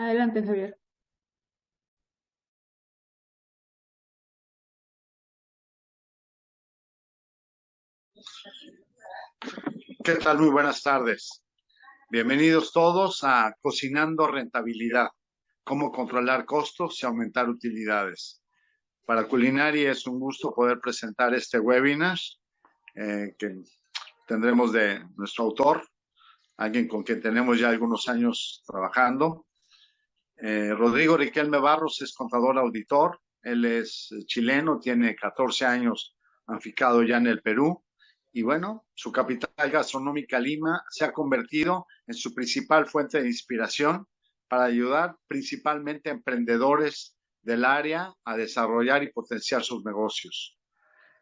Adelante, Javier. ¿Qué tal? Muy buenas tardes. Bienvenidos todos a Cocinando Rentabilidad, cómo controlar costos y aumentar utilidades. Para Culinaria es un gusto poder presentar este webinar que tendremos de nuestro autor, alguien con quien tenemos ya algunos años trabajando. Rodrigo Riquelme Barros es contador auditor, él es chileno, tiene 14 años aficado ya en el Perú y bueno, su capital gastronómica Lima se ha convertido en su principal fuente de inspiración para ayudar principalmente a emprendedores del área a desarrollar y potenciar sus negocios.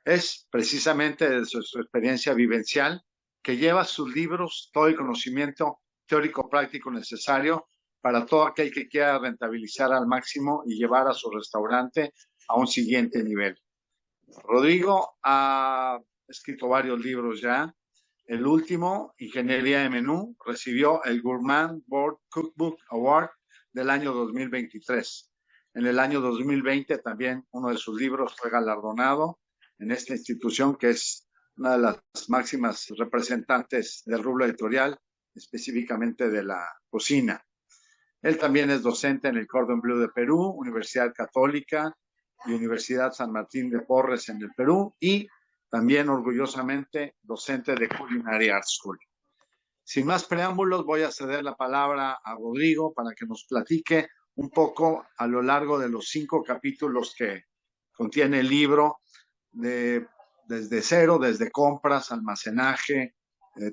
Es precisamente desde su experiencia vivencial que lleva sus libros todo el conocimiento teórico práctico necesario para todo aquel que quiera rentabilizar al máximo y llevar a su restaurante a un siguiente nivel. Rodrigo ha escrito varios libros ya. El último, Ingeniería de Menú, recibió el Gourmand World Cookbook Award del año 2023. En el año 2020 también uno de sus libros fue galardonado en esta institución que es una de las máximas representantes del rubro editorial, específicamente de la cocina. Él también es docente en el Cordon Bleu de Perú, Universidad Católica y Universidad San Martín de Porres en el Perú y también orgullosamente docente de Culinary Art School. Sin más preámbulos, voy a ceder la palabra a Rodrigo para que nos platique un poco a lo largo de los 5 capítulos que contiene el libro, desde cero, desde compras, almacenaje,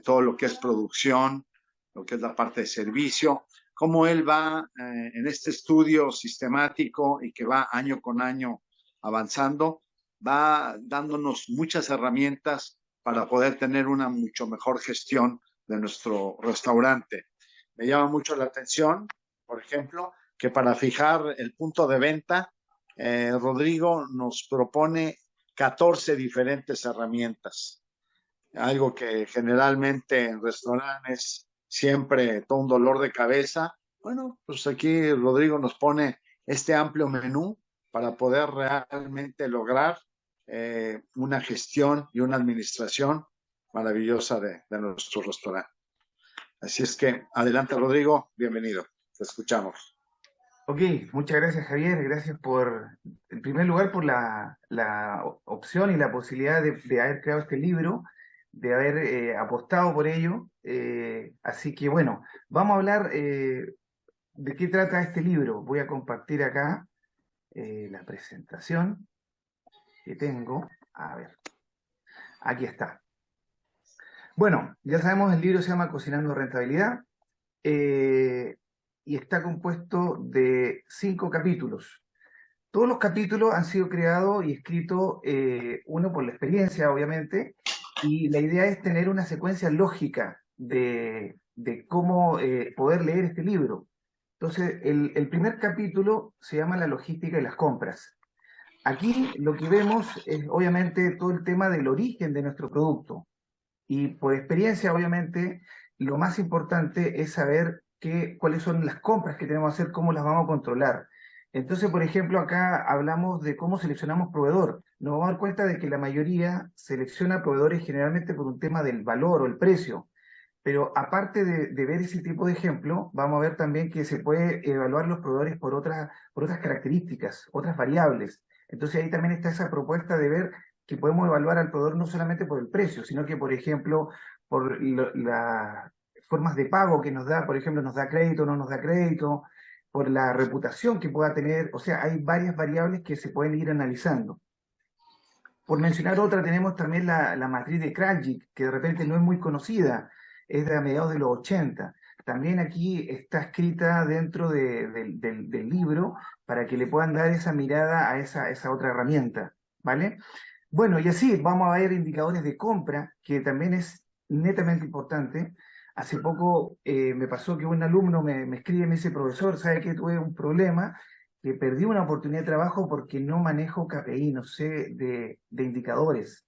todo lo que es producción, lo que es la parte de servicio, cómo él va en este estudio sistemático y que va año con año avanzando, va dándonos muchas herramientas para poder tener una mucho mejor gestión de nuestro restaurante. Me llama mucho la atención, por ejemplo, que para fijar el punto de venta, Rodrigo nos propone 14 diferentes herramientas, algo que generalmente en restaurantes siempre todo un dolor de cabeza. Bueno, pues aquí Rodrigo nos pone este amplio menú para poder realmente lograr una gestión y una administración maravillosa de nuestro restaurante. Así es que adelante, Rodrigo, bienvenido, te escuchamos. Ok, muchas gracias Javier, gracias en primer lugar por la opción y la posibilidad de haber creado este libro, de haber apostado por ello. Así que bueno, vamos a hablar de qué trata este libro. Voy a compartir acá la presentación que tengo. A ver, aquí está. Bueno, ya sabemos, el libro se llama Cocinando Rentabilidad. eh, y está compuesto de 5 capítulos. Todos los capítulos han sido creados y escritos, uno por la experiencia, obviamente, y la idea es tener una secuencia lógica de cómo poder leer este libro. Entonces, el primer capítulo se llama La logística y las compras. Aquí lo que vemos es obviamente todo el tema del origen de nuestro producto. Y por experiencia, obviamente, lo más importante es saber cuáles son las compras que tenemos que hacer, cómo las vamos a controlar. Entonces, por ejemplo, acá hablamos de cómo seleccionamos proveedor. Nos vamos a dar cuenta de que la mayoría selecciona proveedores generalmente por un tema del valor o el precio. Pero aparte de ver ese tipo de ejemplo, vamos a ver también que se puede evaluar los proveedores por otras características, otras variables. Entonces ahí también está esa propuesta de ver que podemos evaluar al proveedor no solamente por el precio, sino que, por ejemplo, por las formas de pago que nos da, por ejemplo, nos da crédito o no nos da crédito, por la reputación que pueda tener. O sea, hay varias variables que se pueden ir analizando. Por mencionar otra, tenemos también la matriz de Krajcik, que de repente no es muy conocida, es de a mediados de los 80. También aquí está escrita dentro del libro para que le puedan dar esa mirada a esa otra herramienta, ¿vale? Bueno, y así vamos a ver indicadores de compra, que también es netamente importante. Hace poco me pasó que un alumno me escribe y me dice: profesor, ¿sabe que tuve un problema? Que perdí una oportunidad de trabajo porque no manejo KPI, no sé de indicadores.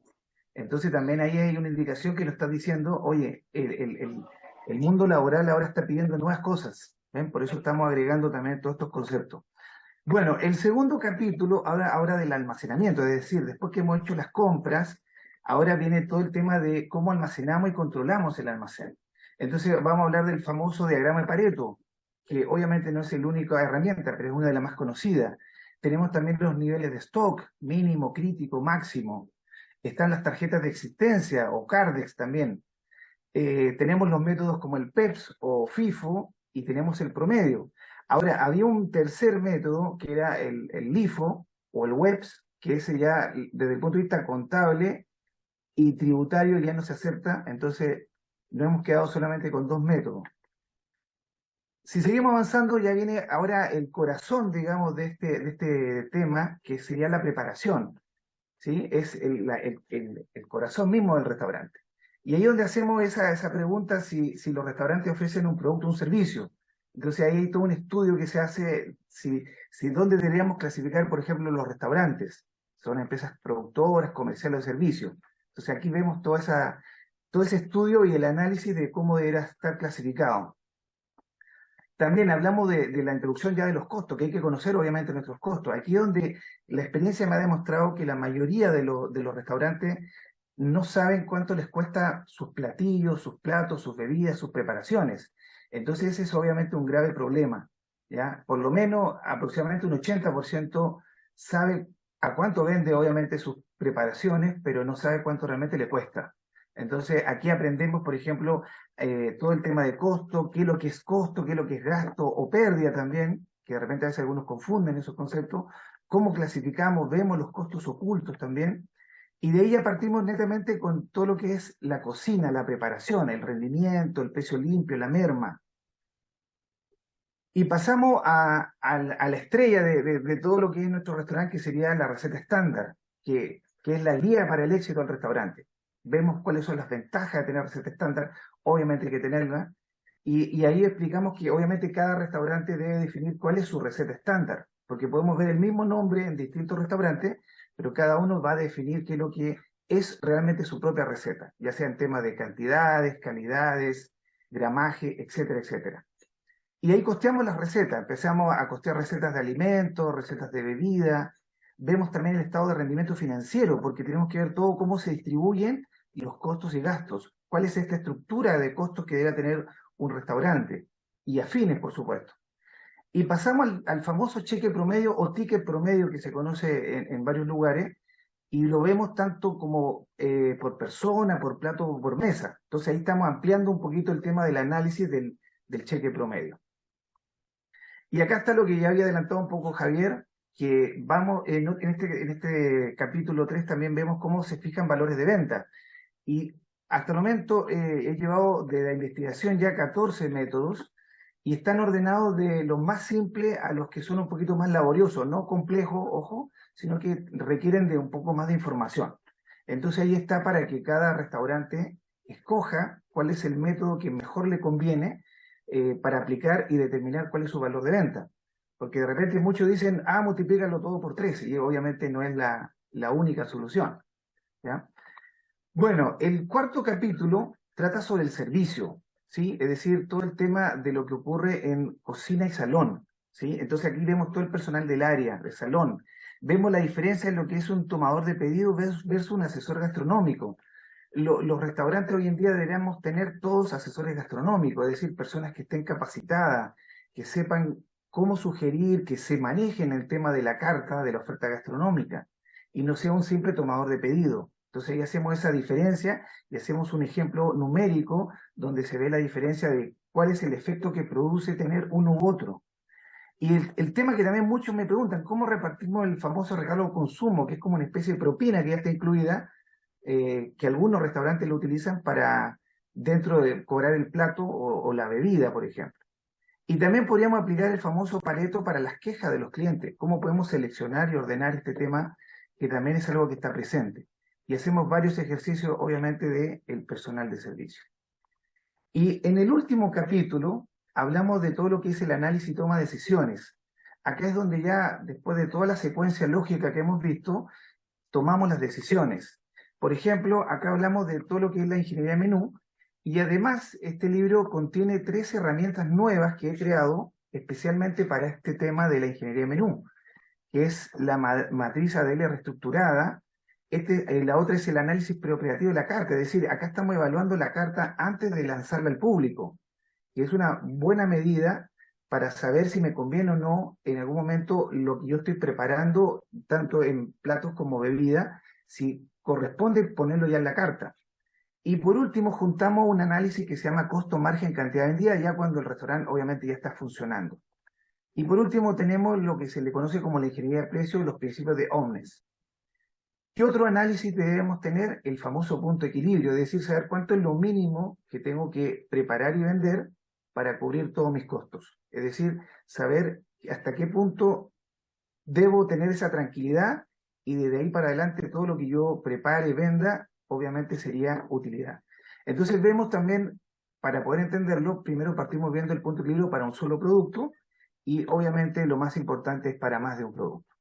Entonces también ahí hay una indicación que lo está diciendo: oye, el mundo laboral ahora está pidiendo nuevas cosas. ¿Ven? Por eso estamos agregando también todos estos conceptos. Bueno, el segundo capítulo habla del almacenamiento, es decir, después que hemos hecho las compras, ahora viene todo el tema de cómo almacenamos y controlamos el almacén. Entonces vamos a hablar del famoso diagrama de Pareto, que obviamente no es la única herramienta, pero es una de las más conocidas. Tenemos también los niveles de stock, mínimo, crítico, máximo. Están las tarjetas de existencia o Cardex también. Tenemos los métodos como el PEPS o FIFO y tenemos el promedio. Ahora, había un tercer método que era el LIFO o el WEPS, que ese ya desde el punto de vista contable y tributario ya no se acepta, entonces no hemos quedado solamente con dos métodos. Si seguimos avanzando, ya viene ahora el corazón, digamos, de este tema, que sería la preparación, ¿sí? Es el corazón mismo del restaurante. Y ahí es donde hacemos esa pregunta si los restaurantes ofrecen un producto o un servicio. Entonces ahí hay todo un estudio que se hace, si dónde deberíamos clasificar, por ejemplo, los restaurantes. Son empresas productoras, comerciales o servicios. Entonces aquí vemos todo ese estudio y el análisis de cómo deberá estar clasificado. También hablamos de la introducción ya de los costos, que hay que conocer obviamente nuestros costos. Aquí es donde la experiencia me ha demostrado que la mayoría de los restaurantes no saben cuánto les cuesta sus platillos, sus platos, sus bebidas, sus preparaciones. Entonces ese es obviamente un grave problema, ¿ya? Por lo menos aproximadamente un 80% sabe a cuánto vende obviamente sus preparaciones, pero no sabe cuánto realmente le cuesta. Entonces aquí aprendemos, por ejemplo, todo el tema de costo, qué es lo que es costo, qué es lo que es gasto o pérdida también, que de repente a veces algunos confunden esos conceptos, cómo clasificamos, vemos los costos ocultos también, y de ahí ya partimos netamente con todo lo que es la cocina, la preparación, el rendimiento, el precio limpio, la merma. Y pasamos a la estrella de todo lo que es nuestro restaurante, que sería la receta estándar, que es la guía para el éxito del restaurante. Vemos cuáles son las ventajas de tener receta estándar, obviamente hay que tenerla, y ahí explicamos que obviamente cada restaurante debe definir cuál es su receta estándar, porque podemos ver el mismo nombre en distintos restaurantes, pero cada uno va a definir qué es lo que es realmente su propia receta, ya sea en temas de cantidades, calidades, gramaje, etcétera, etcétera. Y ahí costeamos las recetas, empezamos a costear recetas de alimentos, recetas de bebida, vemos también el estado de rendimiento financiero, porque tenemos que ver todo cómo se distribuyen los costos y gastos, cuál es esta estructura de costos que debe tener un restaurante, y afines, por supuesto. Y pasamos al famoso cheque promedio o ticket promedio que se conoce en varios lugares, y lo vemos tanto como por persona, por plato o por mesa. Entonces ahí estamos ampliando un poquito el tema del análisis del cheque promedio. Y acá está lo que ya había adelantado un poco Javier, que vamos, en este capítulo 3 también vemos cómo se fijan valores de venta. Y hasta el momento he llevado de la investigación ya 14 métodos y están ordenados de los más simples a los que son un poquito más laboriosos, no complejos, ojo, sino que requieren de un poco más de información. Entonces ahí está para que cada restaurante escoja cuál es el método que mejor le conviene para aplicar y determinar cuál es su valor de venta. Porque de repente muchos dicen, multiplícalo todo por 3, y obviamente no es la única solución, ¿ya? Bueno, el cuarto capítulo trata sobre el servicio, ¿sí? Es decir, todo el tema de lo que ocurre en cocina y salón, ¿sí? Entonces aquí vemos todo el personal del área, del salón. Vemos la diferencia en lo que es un tomador de pedidos versus un asesor gastronómico. Los restaurantes hoy en día deberíamos tener todos asesores gastronómicos, es decir, personas que estén capacitadas, que sepan cómo sugerir, que se manejen el tema de la carta, de la oferta gastronómica, y no sea un simple tomador de pedido. Entonces ahí hacemos esa diferencia y hacemos un ejemplo numérico donde se ve la diferencia de cuál es el efecto que produce tener uno u otro. Y el tema que también muchos me preguntan, ¿cómo repartimos el famoso regalo consumo, que es como una especie de propina que ya está incluida, que algunos restaurantes lo utilizan para dentro de cobrar el plato o la bebida, por ejemplo? Y también podríamos aplicar el famoso Pareto para las quejas de los clientes, cómo podemos seleccionar y ordenar este tema, que también es algo que está presente. Y hacemos varios ejercicios, obviamente, del personal de servicio. Y en el último capítulo hablamos de todo lo que es el análisis y toma de decisiones. Acá es donde ya, después de toda la secuencia lógica que hemos visto, tomamos las decisiones. Por ejemplo, acá hablamos de todo lo que es la ingeniería de menú, Y además, este libro contiene 3 herramientas nuevas que he creado especialmente para este tema de la ingeniería de menú, que es la matriz ADL reestructurada. La otra es el análisis preoperativo de la carta, es decir, acá estamos evaluando la carta antes de lanzarla al público, que es una buena medida para saber si me conviene o no en algún momento lo que yo estoy preparando, tanto en platos como bebida, si corresponde ponerlo ya en la carta. Y por último, juntamos un análisis que se llama costo, margen, cantidad vendida, ya cuando el restaurante obviamente ya está funcionando. Y por último, tenemos lo que se le conoce como la ingeniería de precios y los principios de Omnes. ¿Qué otro análisis debemos tener? El famoso punto de equilibrio, es decir, saber cuánto es lo mínimo que tengo que preparar y vender para cubrir todos mis costos. Es decir, saber hasta qué punto debo tener esa tranquilidad y desde ahí para adelante todo lo que yo prepare y venda, obviamente sería utilidad. Entonces vemos también, para poder entenderlo, primero partimos viendo el punto de equilibrio para un solo producto y obviamente lo más importante es para más de un producto.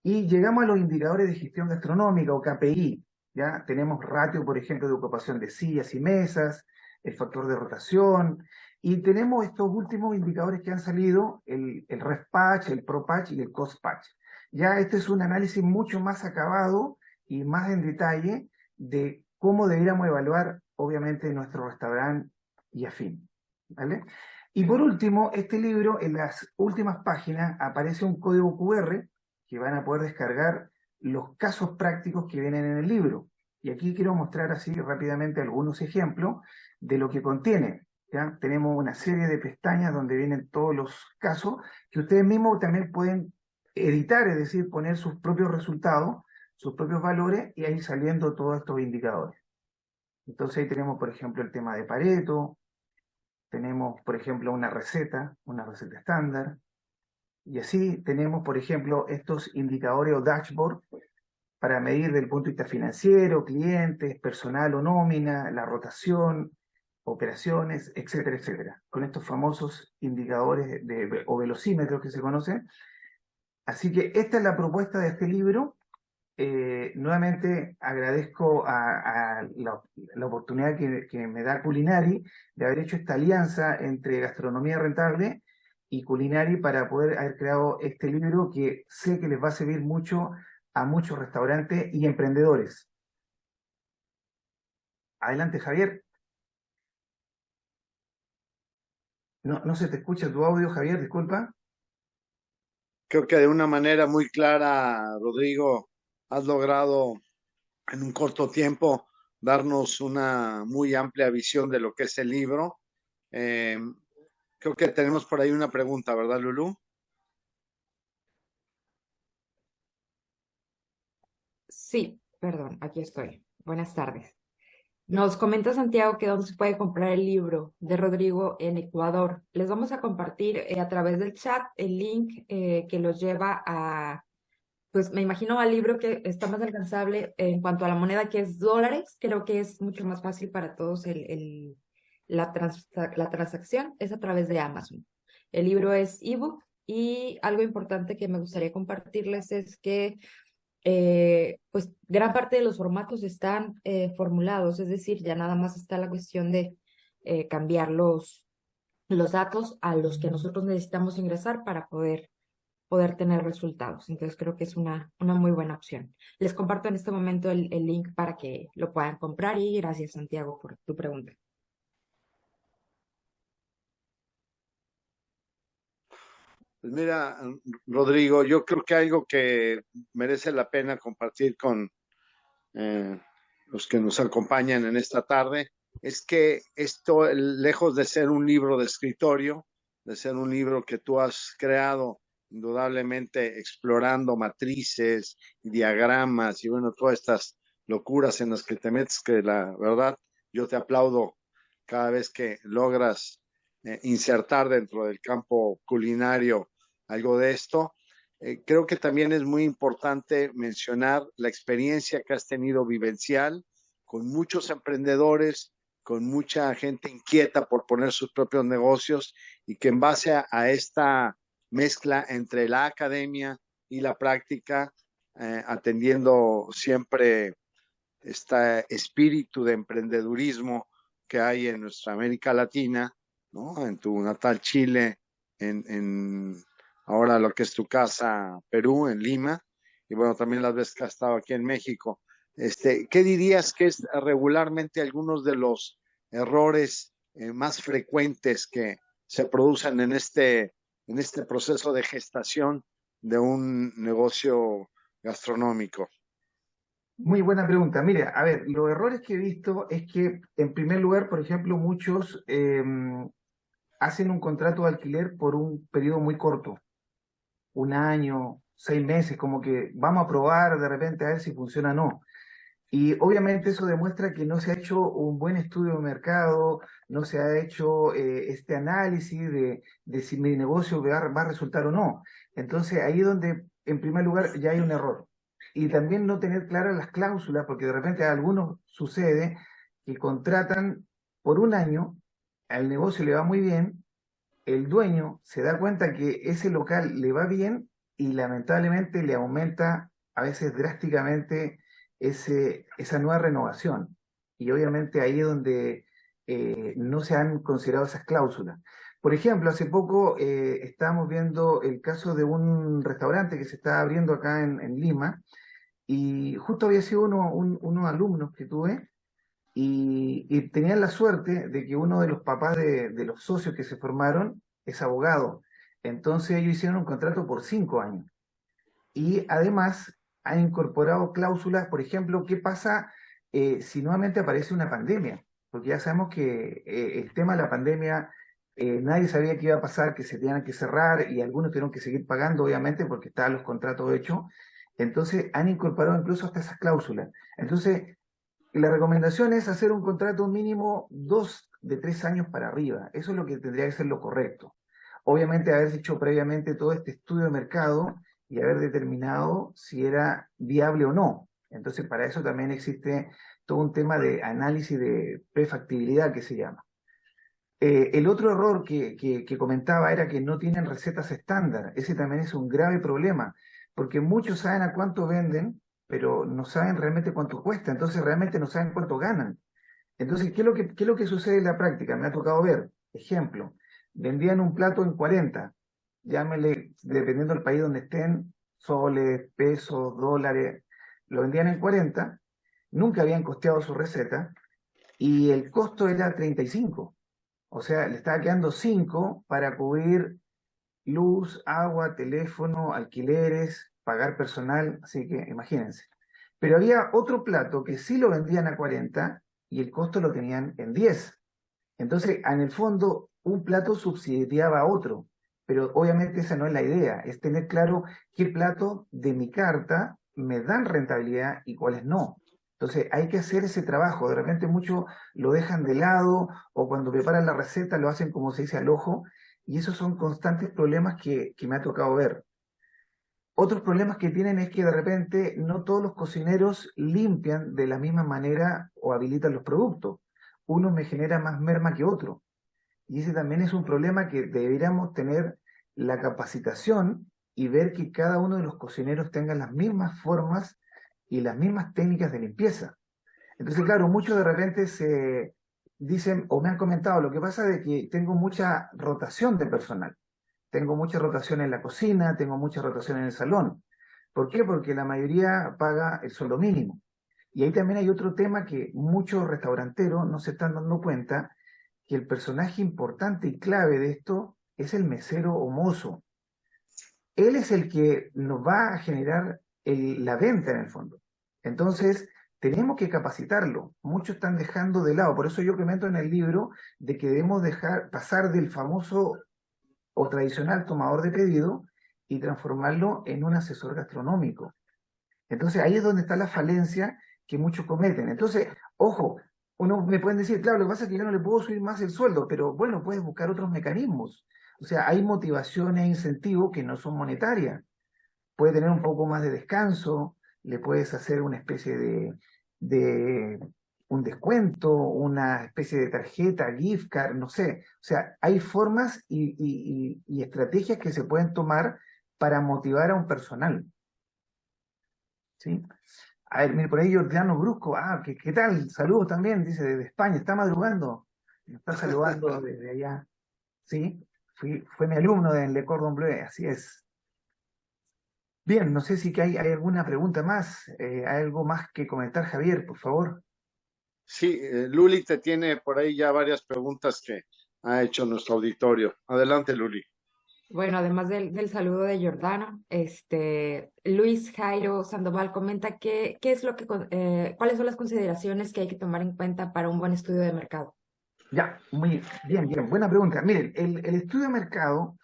Y llegamos a los indicadores de gestión gastronómica o KPI. ¿Ya? Tenemos ratio, por ejemplo, de ocupación de sillas y mesas, el factor de rotación, y tenemos estos últimos indicadores que han salido, el REFPatch, el ProPatch y el CostPatch. Ya este es un análisis mucho más acabado y más en detalle de cómo deberíamos evaluar, obviamente, nuestro restaurante y afín. ¿Vale? Y por último, este libro, en las últimas páginas, aparece un código QR que van a poder descargar los casos prácticos que vienen en el libro. Y aquí quiero mostrar así rápidamente algunos ejemplos de lo que contiene. ¿Ya? Tenemos una serie de pestañas donde vienen todos los casos que ustedes mismos también pueden editar, es decir, poner sus propios resultados, sus propios valores y ahí saliendo todos estos indicadores. Entonces ahí tenemos, por ejemplo, el tema de Pareto, tenemos, por ejemplo, una receta estándar, y así tenemos, por ejemplo, estos indicadores o dashboard para medir desde el punto de vista financiero, clientes, personal o nómina, la rotación, operaciones, etcétera, etcétera, con estos famosos indicadores o velocímetros que se conocen. Así que esta es la propuesta de este libro. Nuevamente agradezco a la oportunidad que me da Culinari de haber hecho esta alianza entre gastronomía rentable y Culinari para poder haber creado este libro que sé que les va a servir mucho a muchos restaurantes y emprendedores. Adelante, Javier. No se te escucha tu audio, Javier, disculpa. Creo que de una manera muy clara, Rodrigo, has logrado en un corto tiempo darnos una muy amplia visión de lo que es el libro. Eh, Creo que tenemos por ahí una pregunta, ¿verdad, Lulú? Sí, perdón, aquí estoy. Buenas tardes. Nos comenta Santiago que dónde se puede comprar el libro de Rodrigo en Ecuador. Les vamos a compartir a través del chat el link que los lleva a, pues me imagino al libro que está más alcanzable en cuanto a la moneda que es dólares. Creo que es mucho más fácil para todos la transacción. Es a través de Amazon. El libro es ebook y algo importante que me gustaría compartirles es que pues gran parte de los formatos están formulados, es decir, ya nada más está la cuestión de cambiar los datos a los que nosotros necesitamos ingresar para poder tener resultados. Entonces creo que es una muy buena opción. Les comparto en este momento el link para que lo puedan comprar y gracias, Santiago, por tu pregunta. Pues mira, Rodrigo, yo creo que algo que merece la pena compartir con eh, los que nos acompañan en esta tarde es que esto, lejos de ser un libro de escritorio, de ser un libro que tú has creado indudablemente explorando matrices, diagramas y bueno, todas estas locuras en las que te metes, que la verdad yo te aplaudo cada vez que logras insertar dentro del campo culinario algo de esto. Creo que también es muy importante mencionar la experiencia que has tenido vivencial con muchos emprendedores, con mucha gente inquieta por poner sus propios negocios y que en base a esta mezcla entre la academia y la práctica, atendiendo siempre este espíritu de emprendedurismo que hay en nuestra América Latina, ¿no? En tu natal Chile, ahora lo que es tu casa Perú, en Lima, y bueno, también las veces que has estado aquí en México. ¿Qué dirías que es regularmente algunos de los errores más frecuentes que se producen en este proceso de gestación de un negocio gastronómico? Muy buena pregunta. Mira, a ver, los errores que he visto es que, en primer lugar, por ejemplo, muchos hacen un contrato de alquiler por un periodo muy corto, un año, 6 meses, como que vamos a probar de repente a ver si funciona o no. Y obviamente eso demuestra que no se ha hecho un buen estudio de mercado, no se ha hecho este análisis de si mi negocio va a resultar o no. Entonces ahí es donde, en primer lugar, ya hay un error. Y también no tener claras las cláusulas, porque de repente a algunos sucede que contratan por un año, al negocio le va muy bien, el dueño se da cuenta que ese local le va bien y lamentablemente le aumenta a veces drásticamente esa nueva renovación. Y obviamente ahí es donde no se han considerado esas cláusulas. Por ejemplo, hace poco estábamos viendo el caso de un restaurante que se está abriendo acá en Lima y justo había sido unos alumnos que tuve y tenían la suerte de que uno de los papás de los socios que se formaron es abogado. Entonces ellos hicieron un contrato por 5 años. Y además han incorporado cláusulas, por ejemplo, ¿qué pasa si nuevamente aparece una pandemia? Porque ya sabemos que el tema de la pandemia, nadie sabía qué iba a pasar, que se tenían que cerrar y algunos tuvieron que seguir pagando, obviamente, porque estaban los contratos hechos. Entonces han incorporado incluso hasta esas cláusulas. Entonces, la recomendación es hacer un contrato mínimo 2 de 3 años para arriba. Eso es lo que tendría que ser lo correcto. Obviamente haber hecho previamente todo este estudio de mercado y haber determinado si era viable o no. Entonces para eso también existe todo un tema de análisis de prefactibilidad que se llama. El otro error que comentaba era que no tienen recetas estándar. Ese también es un grave problema, porque muchos saben a cuánto venden, pero no saben realmente cuánto cuesta, entonces realmente no saben cuánto ganan. Entonces, ¿qué es lo que sucede en la práctica? Me ha tocado ver, ejemplo, vendían un plato en 40, llámele, dependiendo del país donde estén, soles, pesos, dólares, lo vendían en 40, nunca habían costeado su receta y el costo era 35. O sea, le estaba quedando 5 para cubrir luz, agua, teléfono, alquileres, pagar personal, así que imagínense. Pero había otro plato que sí lo vendían a 40 y el costo lo tenían en 10. Entonces, en el fondo, un plato subsidiaba a otro, pero obviamente esa no es la idea, es tener claro qué plato de mi carta me dan rentabilidad y cuáles no. Entonces, hay que hacer ese trabajo. De repente muchos lo dejan de lado o cuando preparan la receta lo hacen como se dice al ojo y esos son constantes problemas que me ha tocado ver. Otros problemas que tienen es que de repente no todos los cocineros limpian de la misma manera o habilitan los productos. Uno me genera más merma que otro. Y ese también es un problema que deberíamos tener la capacitación y ver que cada uno de los cocineros tenga las mismas formas y las mismas técnicas de limpieza. Entonces, claro, muchos de repente se dicen o me han comentado, lo que pasa es que tengo mucha rotación de personal. Tengo mucha rotación en la cocina, tengo mucha rotación en el salón. ¿Por qué? Porque la mayoría paga el sueldo mínimo. Y ahí también hay otro tema que muchos restauranteros no se están dando cuenta, que el personaje importante y clave de esto es el mesero o mozo. Él es el que nos va a generar la venta en el fondo. Entonces, tenemos que capacitarlo. Muchos están dejando de lado. Por eso yo comento en el libro de que debemos dejar pasar del famoso o tradicional tomador de pedido y transformarlo en un asesor gastronómico. Entonces ahí es donde está la falencia que muchos cometen. Entonces, ojo, uno me pueden decir, claro, lo que pasa es que yo no le puedo subir más el sueldo, pero bueno, puedes buscar otros mecanismos. O sea, hay motivaciones e incentivos que no son monetarias. Puede tener un poco más de descanso, le puedes hacer una especie de un descuento, una especie de tarjeta, gift card, no sé. O sea, hay formas y estrategias que se pueden tomar para motivar a un personal. ¿Sí? A ver, mire, por ahí Jordano Brusco, ¿qué tal? Saludos también, dice, desde España, está madrugando. me está saludando desde allá. Sí, fue mi alumno en Le Cordon Bleu, así es. Bien, no sé si que hay alguna pregunta más, hay algo más que comentar, Javier, por favor. Sí, Luli te tiene por ahí ya varias preguntas que ha hecho nuestro auditorio. Adelante, Luli. Bueno, además del saludo de Jordano, Luis Jairo Sandoval comenta qué es lo cuáles son las consideraciones que hay que tomar en cuenta para un buen estudio de mercado. Ya, muy bien, bien, buena pregunta. Miren, el estudio de mercado,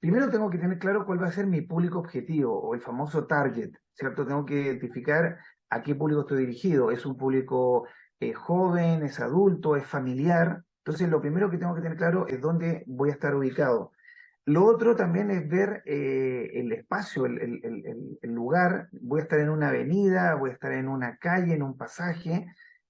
primero tengo que tener claro cuál va a ser mi público objetivo o el famoso target, ¿cierto? Tengo que identificar a qué público estoy dirigido. ¿Es un público joven, es adulto, es familiar? Entonces, lo primero que tengo que tener claro es dónde voy a estar ubicado. Lo otro también es ver el espacio, el lugar. Voy a estar en una avenida, voy a estar en una calle, en un pasaje.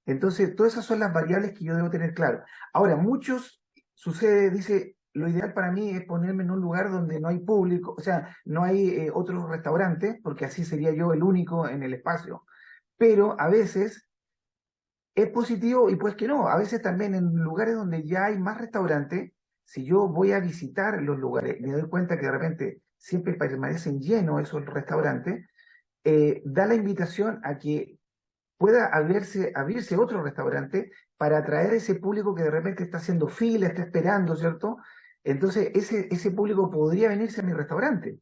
Entonces, todas esas son las variables que yo debo tener claro. Ahora, muchos sucede, dice, lo ideal para mí es ponerme en un lugar donde no hay público, o sea, no hay otros restaurantes, porque así sería yo el único en el espacio. Pero a veces es positivo y pues que no. A veces también en lugares donde ya hay más restaurantes, si yo voy a visitar los lugares, me doy cuenta que de repente siempre permanecen llenos esos restaurantes, da la invitación a que pueda abrirse otro restaurante para atraer ese público que de repente está haciendo fila, está esperando, ¿cierto? Entonces, ese público podría venirse a mi restaurante.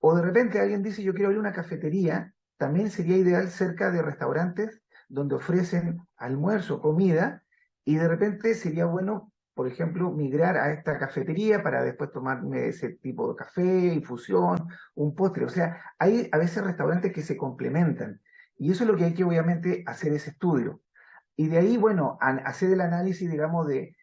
O de repente alguien dice, yo quiero abrir una cafetería, también sería ideal cerca de restaurantes donde ofrecen almuerzo, comida, y de repente sería bueno, por ejemplo, migrar a esta cafetería para después tomarme ese tipo de café, infusión, un postre. O sea, hay a veces restaurantes que se complementan, y eso es lo que hay que obviamente hacer ese estudio. Y de ahí, bueno, hacer el análisis, digamos, de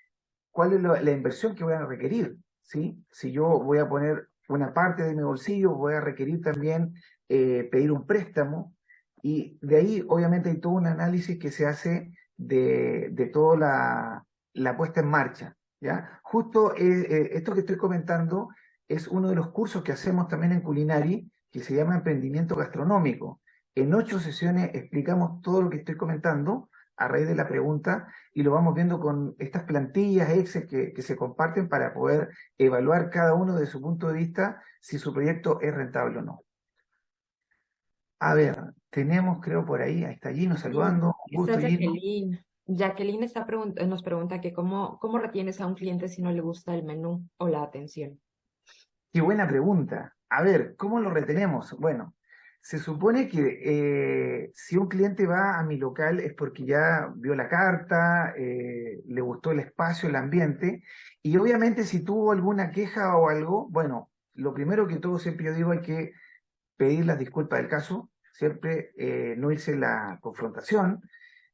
cuál es la inversión que voy a requerir, ¿sí? Si yo voy a poner una parte de mi bolsillo, voy a requerir también pedir un préstamo y de ahí obviamente hay todo un análisis que se hace de toda la puesta en marcha, ¿ya? Justo esto que estoy comentando es uno de los cursos que hacemos también en Culinari, que se llama Emprendimiento Gastronómico. En 8 sesiones explicamos todo lo que estoy comentando a raíz de la pregunta y lo vamos viendo con estas plantillas Excel que se comparten para poder evaluar cada uno de su punto de vista si su proyecto es rentable o no. A ver, tenemos, creo, por ahí está Gino Sí, saludando. Un está gusto, Gino. Jacqueline. Jacqueline nos pregunta que cómo retienes a un cliente si no le gusta el menú o la atención. Qué buena pregunta. A ver, ¿cómo lo retenemos? Bueno, se supone que si un cliente va a mi local es porque ya vio la carta, le gustó el espacio, el ambiente, y obviamente si tuvo alguna queja o algo, bueno, lo primero que todo siempre yo digo hay que pedir las disculpas del caso, siempre no irse en la confrontación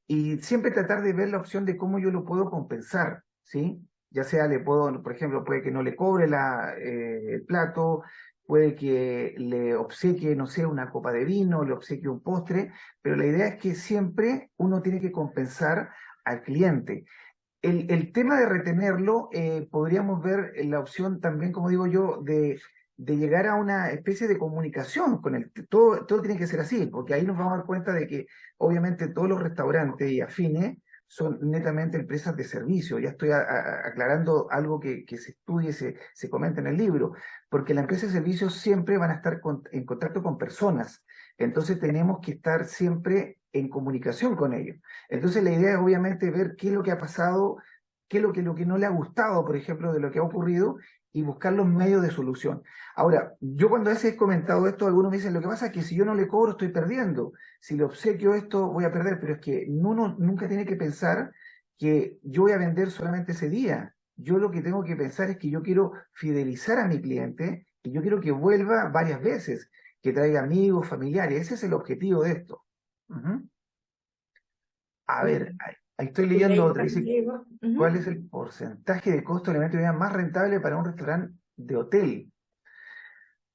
y siempre tratar de ver la opción de cómo yo lo puedo compensar, ¿sí? Ya sea le puedo, por ejemplo, puede que no le cobre el plato, puede que le obsequie, no sé, una copa de vino, le obsequie un postre, pero la idea es que siempre uno tiene que compensar al cliente. El tema de retenerlo, podríamos ver la opción también, como digo yo, de llegar a una especie de comunicación con él. Todo tiene que ser así, porque ahí nos vamos a dar cuenta de que obviamente todos los restaurantes y afines son netamente empresas de servicio. Ya estoy aclarando algo que se estudie, se comenta en el libro, porque las empresas de servicios siempre van a estar en contacto con personas. Entonces tenemos que estar siempre en comunicación con ellos. Entonces la idea es obviamente ver qué es lo que ha pasado, qué es lo que no le ha gustado, por ejemplo, de lo que ha ocurrido y buscar los medios de solución. Ahora, yo cuando a veces he comentado esto, algunos me dicen, lo que pasa es que si yo no le cobro estoy perdiendo, si le obsequio esto voy a perder, pero es que uno nunca tiene que pensar que yo voy a vender solamente ese día. Yo lo que tengo que pensar es que yo quiero fidelizar a mi cliente y yo quiero que vuelva varias veces, que traiga amigos, familiares. Ese es el objetivo de esto. Ujú. A ver, ahí estoy Y leyendo ahí otra. Dice, contigo. ¿cuál Ujú. es el porcentaje de costo de alimento de vida más rentable para un restaurante de hotel?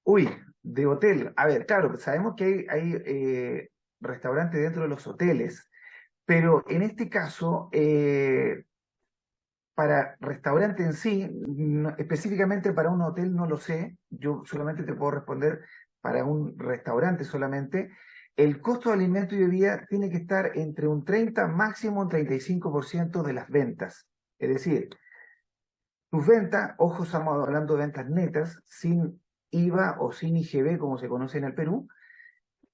Uy, de hotel. A ver, claro, sabemos que hay restaurantes dentro de los hoteles, pero en este caso, para restaurante en sí, específicamente para un hotel no lo sé, yo solamente te puedo responder para un restaurante solamente. El costo de alimento y bebida tiene que estar entre un 30, máximo un 35% de las ventas. Es decir, tus ventas, ojo, estamos hablando de ventas netas, sin IVA o sin IGB, como se conoce en el Perú,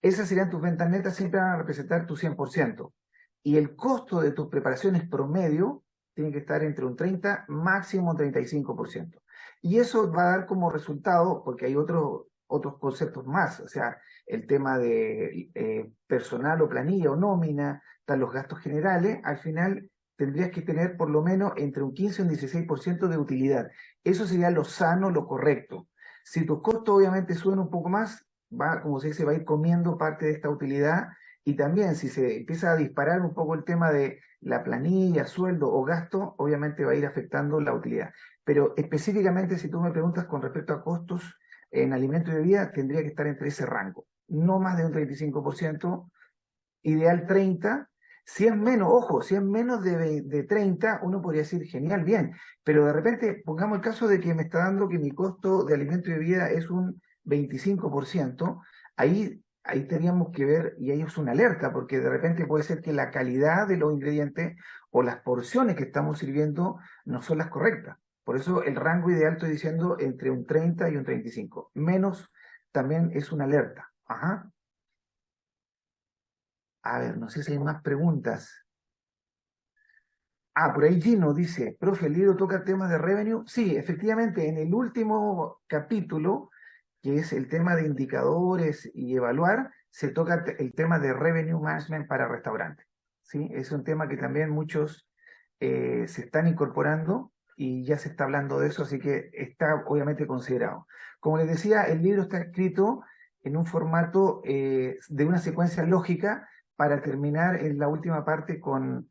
esas serían tus ventas netas, siempre van a representar tu 100%. Y el costo de tus preparaciones promedio tiene que estar entre un 30, máximo un 35%. Y eso va a dar como resultado, porque hay otros conceptos más, o sea, el tema de personal o planilla o nómina, están los gastos generales, al final tendrías que tener por lo menos entre un 15 y un 16% de utilidad. Eso sería lo sano, lo correcto. Si tus costos obviamente suben un poco más, va, como se dice, va a ir comiendo parte de esta utilidad, y también si se empieza a disparar un poco el tema de la planilla, sueldo o gasto, obviamente va a ir afectando la utilidad. Pero específicamente si tú me preguntas con respecto a costos en alimento y bebida, tendría que estar entre ese rango, no más de un 35%, ideal 30%. Si es menos, ojo, si es menos de 30, uno podría decir, genial, bien, pero de repente pongamos el caso de que me está dando que mi costo de alimento y bebida es un 25%, ahí teníamos que ver, y ahí es una alerta, porque de repente puede ser que la calidad de los ingredientes o las porciones que estamos sirviendo no son las correctas. Por eso el rango ideal estoy diciendo entre un 30 y un 35. Menos también es una alerta. Ajá. A ver, no sé si hay más preguntas. Ah, por ahí Gino dice, profe, ¿el libro toca temas de revenue? Sí, efectivamente, en el último capítulo, que es el tema de indicadores y evaluar, se toca el tema de revenue management para restaurantes. ¿Sí? Es un tema que también muchos se están incorporando y ya se está hablando de eso, así que está obviamente considerado. Como les decía, el libro está escrito en un formato de una secuencia lógica para terminar en la última parte con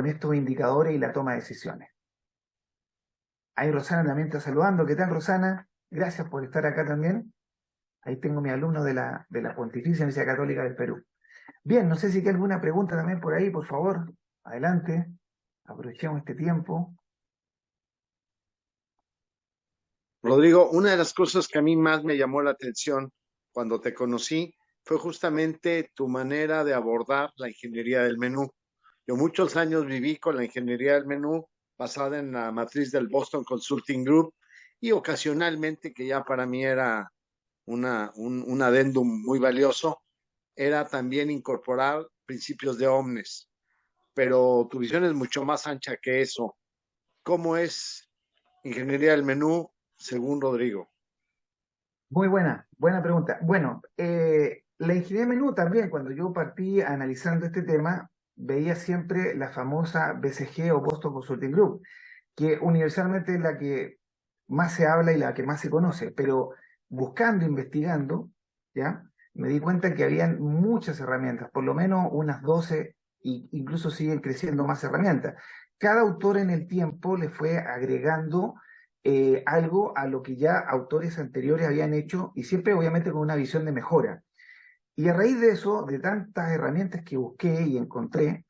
estos indicadores y la toma de decisiones. Ahí Rosana también está saludando. ¿Qué tal, Rosana? Gracias por estar acá también. Ahí tengo mi alumno de la Pontificia Universidad Católica del Perú. Bien, no sé si hay alguna pregunta también por ahí, por favor. Adelante. Aprovechemos este tiempo. Rodrigo, una de las cosas que a mí más me llamó la atención cuando te conocí fue justamente tu manera de abordar la ingeniería del menú. Yo muchos años viví con la ingeniería del menú basada en la matriz del Boston Consulting Group y ocasionalmente, que ya para mí era un adendum muy valioso, era también incorporar principios de Omnes, pero tu visión es mucho más ancha que eso. ¿Cómo es ingeniería del menú según Rodrigo? Muy buena pregunta. Bueno, la ingeniería de menú también, cuando yo partí analizando este tema, veía siempre la famosa BCG o Boston Consulting Group, que universalmente es la que más se habla y la que más se conoce, pero buscando, investigando, ¿ya? Me di cuenta que habían muchas herramientas, por lo menos unas 12, e incluso siguen creciendo más herramientas. Cada autor en el tiempo le fue agregando algo a lo que ya autores anteriores habían hecho y siempre obviamente con una visión de mejora. Y a raíz de eso, de tantas herramientas que busqué y encontré,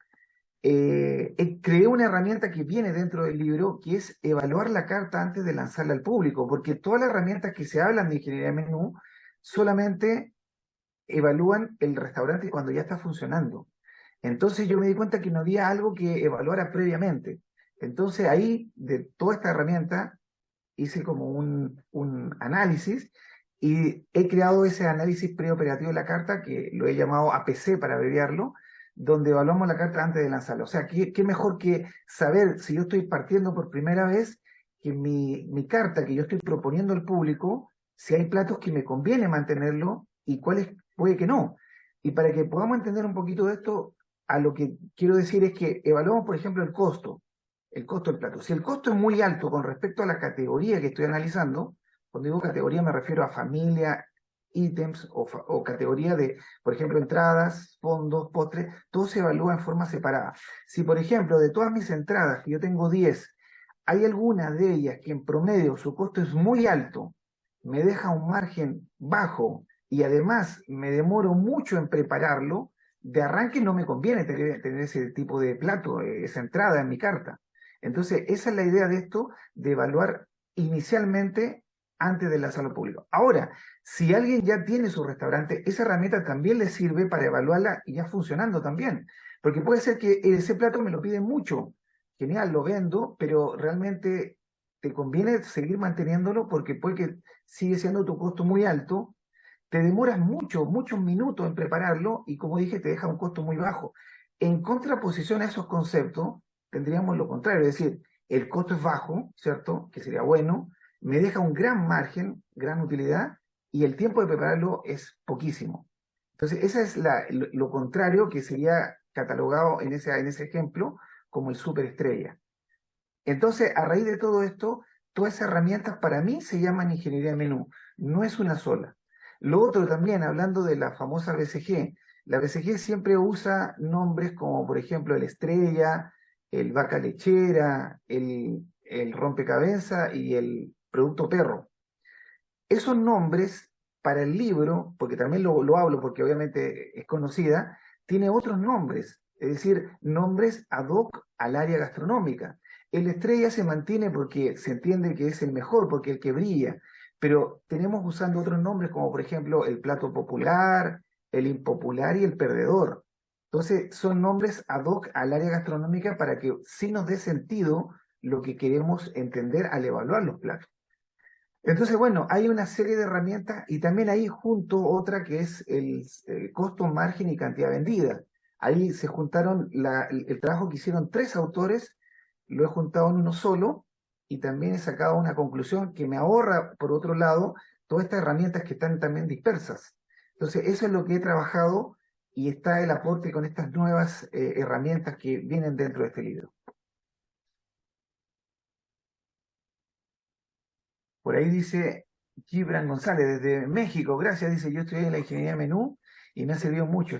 creé una herramienta que viene dentro del libro, que es evaluar la carta antes de lanzarla al público, porque todas las herramientas que se hablan de ingeniería de menú solamente evalúan el restaurante cuando ya está funcionando. Entonces yo me di cuenta que no había algo que evaluara previamente. Entonces ahí, de toda esta herramienta, hice como un análisis y he creado ese análisis preoperativo de la carta, que lo he llamado APC para abreviarlo, donde evaluamos la carta antes de lanzarla. O sea, ¿qué mejor que saber si yo estoy partiendo por primera vez que mi carta que yo estoy proponiendo al público, si hay platos que me conviene mantenerlo y cuáles puede que no? Y para que podamos entender un poquito de esto, a lo que quiero decir es que evaluamos, por ejemplo, el costo del plato. Si el costo es muy alto con respecto a la categoría que estoy analizando, cuando digo categoría me refiero a familia, ítems o categoría de, por ejemplo, entradas, fondos, postres, todo se evalúa en forma separada. Si, por ejemplo, de todas mis entradas, que yo tengo 10, hay alguna de ellas que en promedio su costo es muy alto, me deja un margen bajo y además me demoro mucho en prepararlo, de arranque no me conviene tener ese tipo de plato, esa entrada en mi carta. Entonces, esa es la idea de esto, de evaluar inicialmente antes de lanzarlo al público. Ahora, si alguien ya tiene su restaurante, esa herramienta también le sirve para evaluarla y ya funcionando también. Porque puede ser que ese plato me lo piden mucho, genial, lo vendo, pero realmente te conviene seguir manteniéndolo porque puede que sigue siendo tu costo muy alto, te demoras muchos minutos en prepararlo y como dije, te deja un costo muy bajo. En contraposición a esos conceptos, tendríamos lo contrario, es decir, el costo es bajo, ¿cierto? Que sería bueno, me deja un gran margen, gran utilidad y el tiempo de prepararlo es poquísimo. Entonces, esa es lo contrario que sería catalogado en ese ejemplo como el superestrella. Entonces, a raíz de todo esto, todas esas herramientas para mí se llaman ingeniería de menú, no es una sola. Lo otro también, hablando de la famosa BCG, la BCG siempre usa nombres como, por ejemplo, el estrella, el vaca lechera, el rompecabezas y el producto perro. Esos nombres para el libro, porque también lo hablo porque obviamente es conocida, tiene otros nombres, es decir, nombres ad hoc al área gastronómica. El estrella se mantiene porque se entiende que es el mejor, porque el que brilla, pero tenemos usando otros nombres como por ejemplo el plato popular, el impopular y el perdedor. Entonces son nombres ad hoc al área gastronómica para que sí nos dé sentido lo que queremos entender al evaluar los platos. Entonces, bueno, hay una serie de herramientas y también ahí junto otra que es el costo, margen y cantidad vendida. Ahí se juntaron el trabajo que hicieron tres autores, lo he juntado en uno solo y también he sacado una conclusión que me ahorra, por otro lado, todas estas herramientas que están también dispersas. Entonces, eso es lo que he trabajado y está el aporte con estas nuevas herramientas que vienen dentro de este libro. Por ahí dice Gibran González, desde México, gracias, dice, yo estudié en la ingeniería de menú y me ha servido mucho,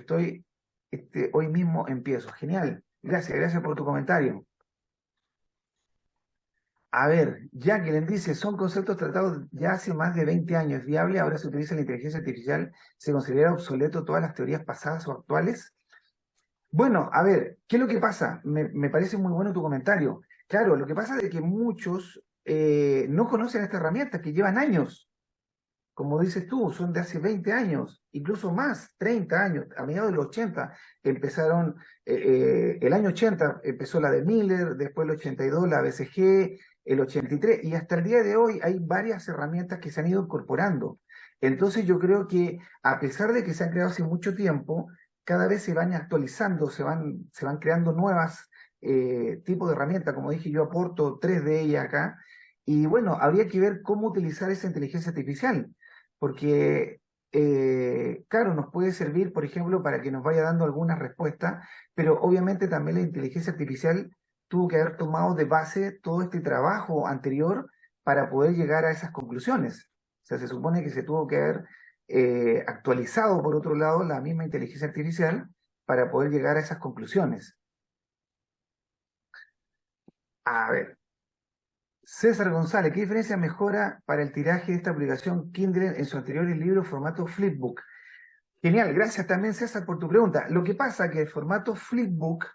hoy mismo empiezo. Genial, gracias por tu comentario. A ver, Jacqueline dice, son conceptos tratados ya hace más de 20 años, viable, ahora se utiliza la inteligencia artificial, ¿se considera obsoleto todas las teorías pasadas o actuales? Bueno, a ver, ¿qué es lo que pasa? Me parece muy bueno tu comentario. Claro, lo que pasa es que muchos no conocen esta herramienta, que llevan años. Como dices tú, son de hace 20 años, incluso más, 30 años, a mediados de los 80 empezaron, el año 80 empezó la de Miller, después el 82 la BCG, el 83, y hasta el día de hoy hay varias herramientas que se han ido incorporando. Entonces yo creo que a pesar de que se han creado hace mucho tiempo, cada vez se van actualizando, se van creando nuevas tipos de herramientas, como dije, yo aporto tres de ellas acá, y bueno, habría que ver cómo utilizar esa inteligencia artificial porque, claro, nos puede servir, por ejemplo, para que nos vaya dando algunas respuestas, pero obviamente también la inteligencia artificial tuvo que haber tomado de base todo este trabajo anterior para poder llegar a esas conclusiones. O sea, se supone que se tuvo que haber actualizado, por otro lado, la misma inteligencia artificial para poder llegar a esas conclusiones. A ver, César González, ¿qué diferencia mejora para el tiraje de esta aplicación Kindle en su anterior libro formato flipbook? Genial, gracias también César por tu pregunta. Lo que pasa es que el formato flipbook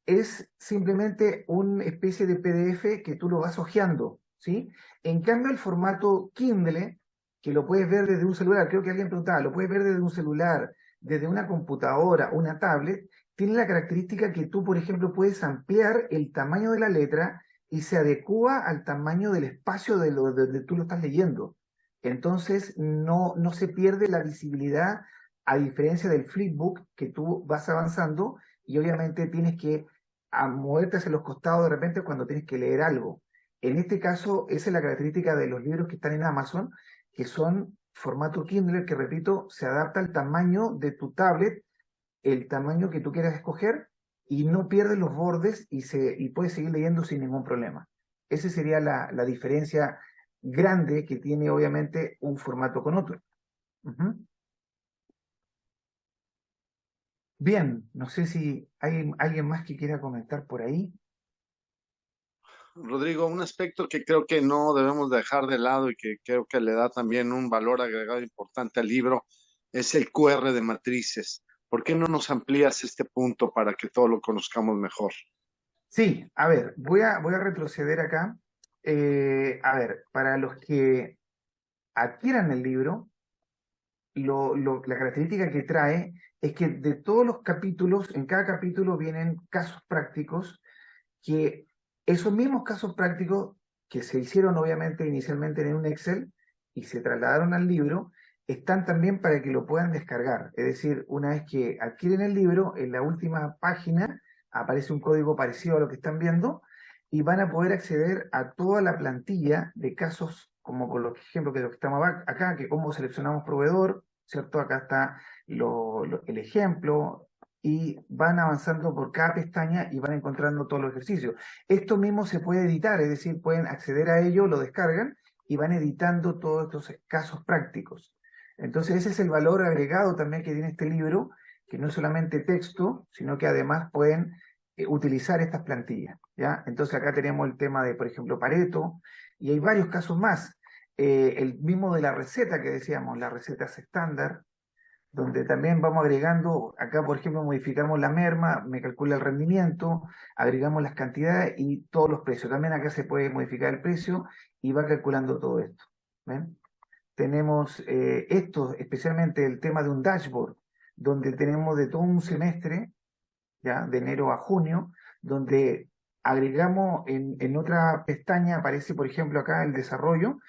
es simplemente una especie de PDF que tú lo vas hojeando, ¿sí? En cambio el formato Kindle, que lo puedes ver desde un celular, creo que alguien preguntaba, lo puedes ver desde un celular, desde una computadora, una tablet, tiene la característica que tú, por ejemplo, puedes ampliar el tamaño de la letra y se adecúa al tamaño del espacio de donde tú lo estás leyendo. Entonces no se pierde la visibilidad a diferencia del flipbook que tú vas avanzando y obviamente tienes que moverte hacia los costados de repente cuando tienes que leer algo. En este caso, esa es la característica de los libros que están en Amazon, que son formato Kindle, que repito, se adapta al tamaño de tu tablet, el tamaño que tú quieras escoger, y no pierdes los bordes y puedes seguir leyendo sin ningún problema. Esa sería la diferencia grande que tiene obviamente un formato con otro. Bien, no sé si hay alguien más que quiera comentar por ahí. Rodrigo, un aspecto que creo que no debemos dejar de lado y que creo que le da también un valor agregado importante al libro es el QR de matrices. ¿Por qué no nos amplías este punto para que todos lo conozcamos mejor? Sí, a ver, voy a retroceder acá. A ver, para los que adquieran el libro, la característica que trae es que de todos los capítulos, en cada capítulo vienen casos prácticos que Esos mismos casos prácticos que se hicieron obviamente inicialmente en un Excel y se trasladaron al libro, están también para que lo puedan descargar. Es decir, una vez que adquieren el libro, en la última página aparece un código parecido a lo que están viendo y van a poder acceder a toda la plantilla de casos, como con los ejemplos que lo que estamos acá, que cómo seleccionamos proveedor, ¿cierto? Acá está el ejemplo, y van avanzando por cada pestaña y van encontrando todos los ejercicios. Esto mismo se puede editar, es decir, pueden acceder a ello, lo descargan y van editando todos estos casos prácticos. Entonces ese es el valor agregado también que tiene este libro, que no es solamente texto, sino que además pueden utilizar estas plantillas, ¿ya? Entonces acá tenemos el tema de, por ejemplo, Pareto, y hay varios casos más. El mismo de la receta que decíamos, las recetas estándar, donde también vamos agregando, acá por ejemplo modificamos la merma, me calcula el rendimiento, agregamos las cantidades y todos los precios. También acá se puede modificar el precio y va calculando todo esto. ¿Ven? Tenemos esto, especialmente el tema de un dashboard, donde tenemos de todo un semestre, ya de enero a junio, donde agregamos en otra pestaña, aparece por ejemplo acá el desarrollo,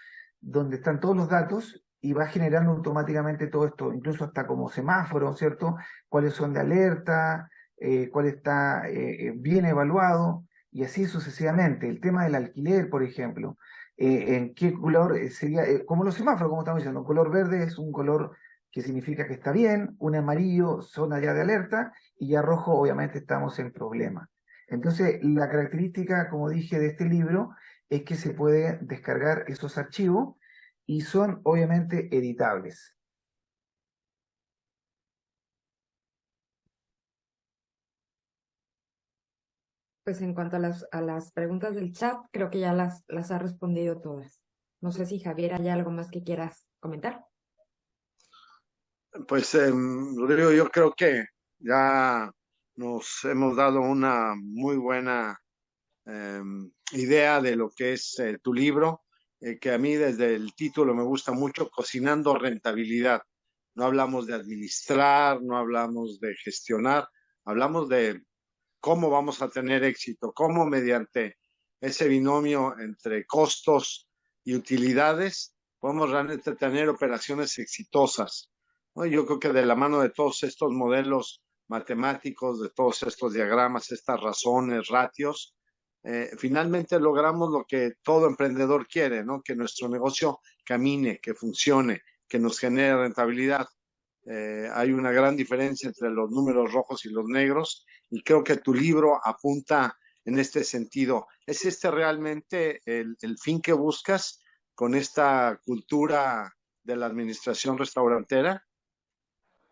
donde están todos los datos y va generando automáticamente todo esto, incluso hasta como semáforo, ¿cierto? Cuáles son de alerta, cuál está bien evaluado, y así sucesivamente. El tema del alquiler, por ejemplo, en qué color sería, como los semáforos, como estamos diciendo, un color verde es un color que significa que está bien, un amarillo zona ya de alerta, y ya rojo obviamente estamos en problema. Entonces, la característica, como dije, de este libro es que se puede descargar esos archivos y son obviamente editables. Pues en cuanto a las preguntas del chat, creo que ya las ha respondido todas. No sé si Javier hay algo más que quieras comentar. Pues, Rodrigo, yo creo que ya nos hemos dado una muy buena idea de lo que es tu libro, que a mí desde el título me gusta mucho, Cocinando Rentabilidad. No hablamos de administrar, no hablamos de gestionar, hablamos de cómo vamos a tener éxito, cómo mediante ese binomio entre costos y utilidades podemos realmente tener operaciones exitosas, ¿no? Yo creo que de la mano de todos estos modelos matemáticos, de todos estos diagramas, estas razones, ratios, finalmente logramos lo que todo emprendedor quiere, ¿no? Que nuestro negocio camine, que funcione, que nos genere rentabilidad. Hay una gran diferencia entre los números rojos y los negros, y creo que tu libro apunta en este sentido. ¿Es este realmente el fin que buscas con esta cultura de la administración restaurantera?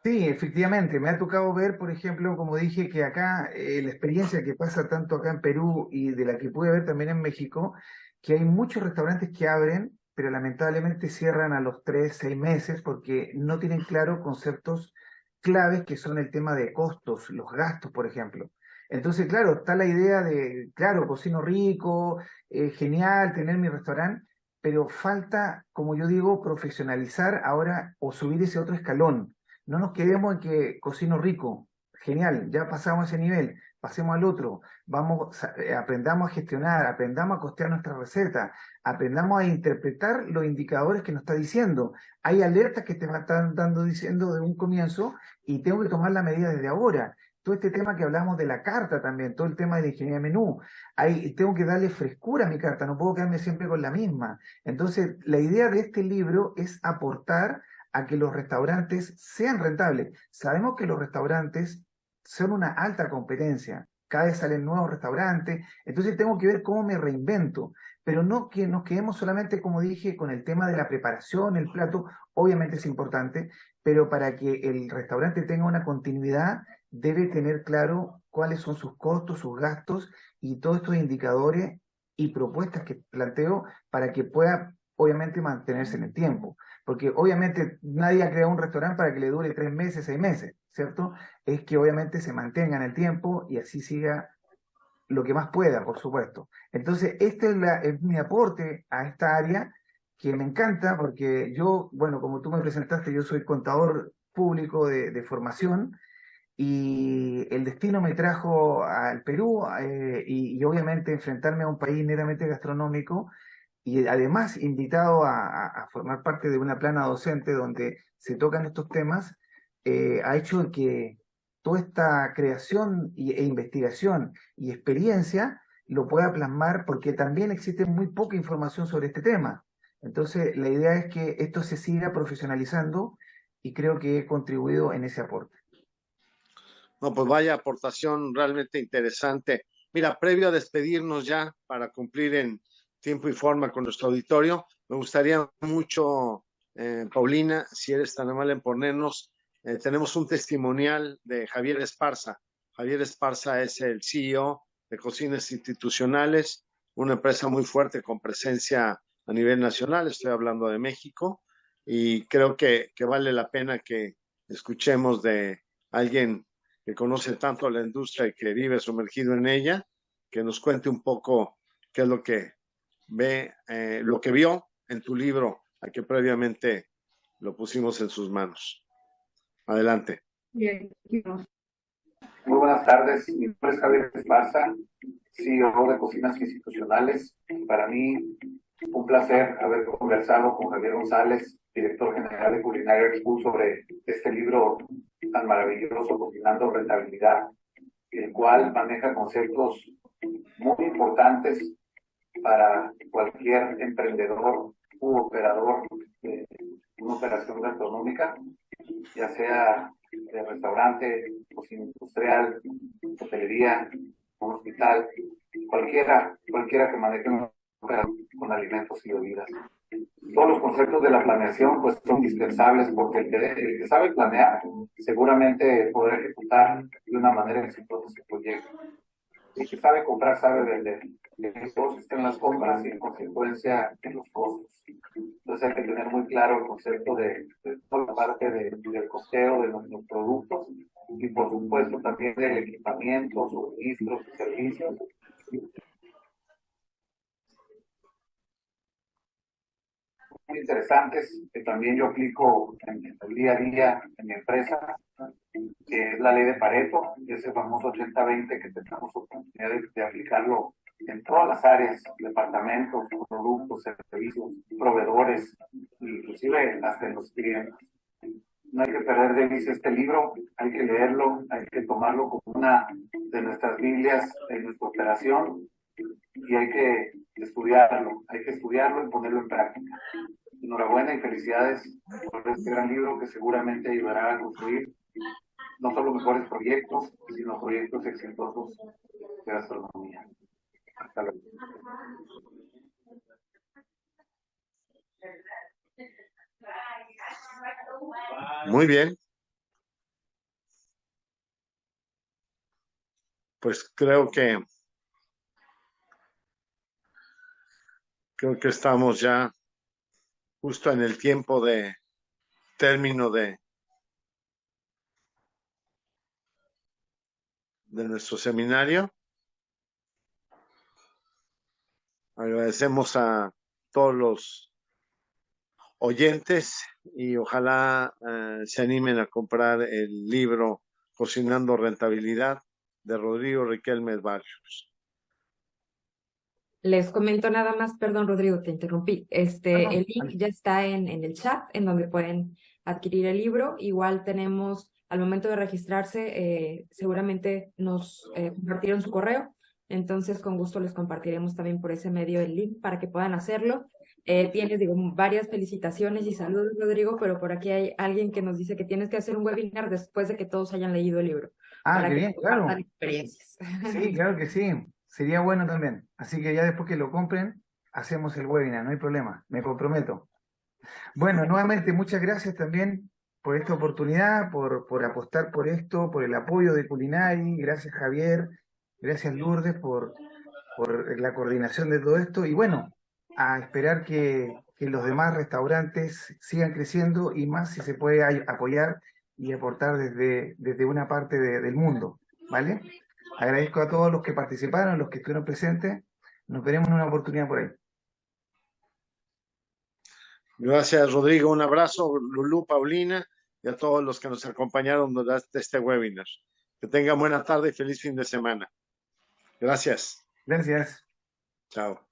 Sí, efectivamente, me ha tocado ver, por ejemplo, como dije, que acá la experiencia que pasa tanto acá en Perú y de la que pude ver también en México, que hay muchos restaurantes que abren, pero lamentablemente cierran a los 3, 6 meses porque no tienen claro conceptos claves que son el tema de costos, los gastos, por ejemplo. Entonces, claro, está la idea de, claro, cocino rico, genial, tener mi restaurante, pero falta, como yo digo, profesionalizar ahora o subir ese otro escalón. No nos quedemos en que cocino rico, genial, ya pasamos ese nivel, pasemos al otro, aprendamos a gestionar, aprendamos a costear nuestra receta, aprendamos a interpretar los indicadores que nos está diciendo. Hay alertas que te están dando diciendo de un comienzo y tengo que tomar la medida desde ahora. Todo este tema que hablamos de la carta también, todo el tema de la ingeniería de menú, tengo que darle frescura a mi carta, no puedo quedarme siempre con la misma. Entonces, la idea de este libro es aportar a que los restaurantes sean rentables. Sabemos que los restaurantes son una alta competencia, cada vez salen nuevos restaurantes, entonces tengo que ver cómo me reinvento, pero no que nos quedemos solamente, como dije, con el tema de la preparación, el plato, obviamente es importante, pero para que el restaurante tenga una continuidad, debe tener claro cuáles son sus costos, sus gastos y todos estos indicadores y propuestas que planteo para que pueda, obviamente, mantenerse en el tiempo. Porque obviamente nadie ha creado un restaurante para que le dure 3 meses, 6 meses, ¿cierto? Es que obviamente se mantenga en el tiempo y así siga lo que más pueda, por supuesto. Entonces, este es mi aporte a esta área que me encanta porque yo, bueno, como tú me presentaste, yo soy contador público de formación y el destino me trajo al Perú, y obviamente enfrentarme a un país netamente gastronómico y además invitado a formar parte de una plana docente donde se tocan estos temas, ha hecho que toda esta creación e investigación y experiencia lo pueda plasmar, porque también existe muy poca información sobre este tema. Entonces, la idea es que esto se siga profesionalizando y creo que he contribuido en ese aporte. No, pues vaya aportación realmente interesante. Mira, previo a despedirnos ya para cumplir en tiempo y forma con nuestro auditorio, me gustaría mucho, Paulina, si eres tan amable en ponernos, tenemos un testimonial de Javier Esparza. Javier Esparza es el CEO de Cocinas Institucionales, una empresa muy fuerte con presencia a nivel nacional, estoy hablando de México, y creo que vale la pena que escuchemos de alguien que conoce tanto la industria y que vive sumergido en ella, que nos cuente un poco qué es lo que ve, lo que vio en tu libro, a que previamente lo pusimos en sus manos. Adelante. Bien. Muy buenas tardes, mi nombre es Javier Esparza, CEO de Cocinas Institucionales. Para mí, un placer haber conversado con Javier González, director general de Culinary School, sobre este libro tan maravilloso, Cocinando Rentabilidad, el cual maneja conceptos muy importantes para cualquier emprendedor u operador de una operación gastronómica, ya sea de restaurante, cocina industrial, hotelería, un hospital, cualquiera que maneje una operación con alimentos y bebidas. Todos los conceptos de la planeación pues son indispensables, porque el que sabe planear seguramente podrá ejecutar de una manera exitosa su proyecto. El que sabe comprar sabe vender. El negocio está en las compras y en consecuencia en los costos. Entonces hay que tener muy claro el concepto de toda la parte del costeo de nuestros productos y por supuesto también del equipamiento, suministros y servicios. Muy interesantes que también yo aplico en el día a día en mi empresa, que es la ley de Pareto, ese famoso 80-20 que tenemos oportunidad de aplicarlo en todas las áreas, departamentos, productos, servicios, proveedores, inclusive hasta en los clientes. No hay que perder de vista este libro, hay que leerlo, hay que tomarlo como una de nuestras Biblias en nuestra operación y hay que estudiarlo y ponerlo en práctica. Enhorabuena y felicidades por este gran libro que seguramente ayudará a construir no solo mejores proyectos, sino proyectos exitosos de gastronomía. Hasta luego. Muy bien. Pues creo que estamos ya justo en el tiempo de término de nuestro seminario. Agradecemos a todos los oyentes y ojalá se animen a comprar el libro Cocinando Rentabilidad de Rodrigo Riquelme Barrios. Les comento nada más, perdón Rodrigo, te interrumpí. El link ya está en el chat, en donde pueden adquirir el libro. Igual tenemos, al momento de registrarse, seguramente nos compartieron su correo, entonces con gusto les compartiremos también por ese medio el link para que puedan hacerlo. Tienes, digo, varias felicitaciones y saludos, Rodrigo, pero por aquí hay alguien que nos dice que tienes que hacer un webinar después de que todos hayan leído el libro. Ah, qué bien, claro. Experiencias. Sí, claro que sí. Sería bueno también. Así que ya después que lo compren, hacemos el webinar, no hay problema, me comprometo. Bueno, nuevamente muchas gracias también por esta oportunidad, por apostar por esto, por el apoyo de Culinary. Gracias Javier, gracias Lourdes por la coordinación de todo esto. Y bueno, a esperar que los demás restaurantes sigan creciendo y más si se puede apoyar y aportar desde una parte del mundo, ¿vale? Agradezco a todos los que participaron, los que estuvieron presentes. Nos veremos en una oportunidad por ahí. Gracias, Rodrigo. Un abrazo, Lulú, Paulina. y a todos los que nos acompañaron durante este webinar. Que tengan buena tarde y feliz fin de semana. Gracias. Gracias. Chao.